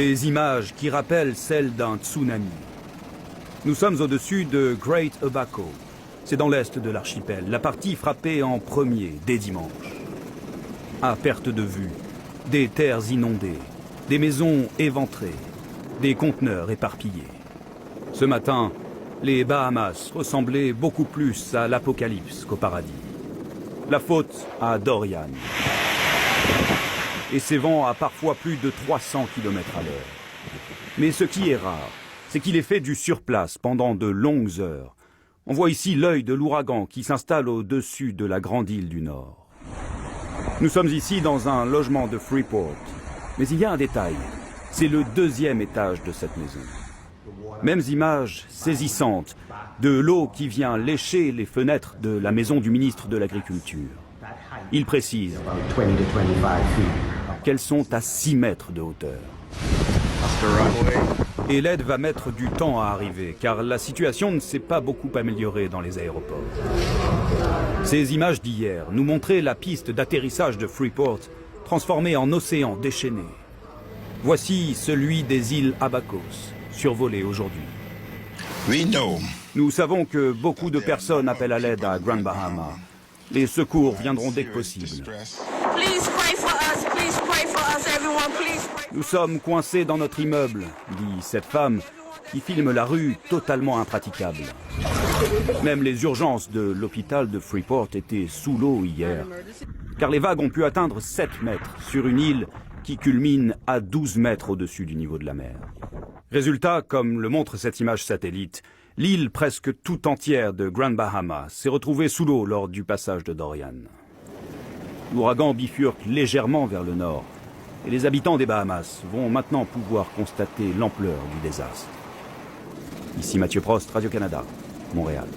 Des images qui rappellent celles d'un tsunami. Nous sommes au-dessus de Great Abaco. C'est dans l'est de l'archipel, la partie frappée en premier dès dimanche. À perte de vue, des terres inondées, des maisons éventrées, des conteneurs éparpillés. Ce matin, les Bahamas ressemblaient beaucoup plus à l'apocalypse qu'au paradis. La faute à Dorian. Et ses vents à parfois plus de 300 km à l'heure. Mais ce qui est rare, c'est qu'il est fait du surplace pendant de longues heures. On voit ici l'œil de l'ouragan qui s'installe au-dessus de la grande île du Nord. Nous sommes ici dans un logement de Freeport. Mais il y a un détail, c'est le deuxième étage de cette maison. Mêmes images saisissantes de l'eau qui vient lécher les fenêtres de la maison du ministre de l'Agriculture. Il précise qu'elles sont à 6 mètres de hauteur. Et l'aide va mettre du temps à arriver, car la situation ne s'est pas beaucoup améliorée dans les aéroports. Ces images d'hier nous montraient la piste d'atterrissage de Freeport, transformée en océan déchaîné. Voici celui des îles Abacos, survolé aujourd'hui. Nous savons que beaucoup de personnes appellent à l'aide à Grand Bahama. Les secours viendront dès que possible. Nous sommes coincés dans notre immeuble, dit cette femme qui filme la rue totalement impraticable. Même les urgences de l'hôpital de Freeport étaient sous l'eau hier, car les vagues ont pu atteindre 7 mètres sur une île qui culmine à 12 mètres au-dessus du niveau de la mer. Résultat, comme le montre cette image satellite, l'île presque tout entière de Grand Bahama s'est retrouvée sous l'eau lors du passage de Dorian. L'ouragan bifurque légèrement vers le nord, et les habitants des Bahamas vont maintenant pouvoir constater l'ampleur du désastre. Ici Mathieu Prost, Radio-Canada, Montréal.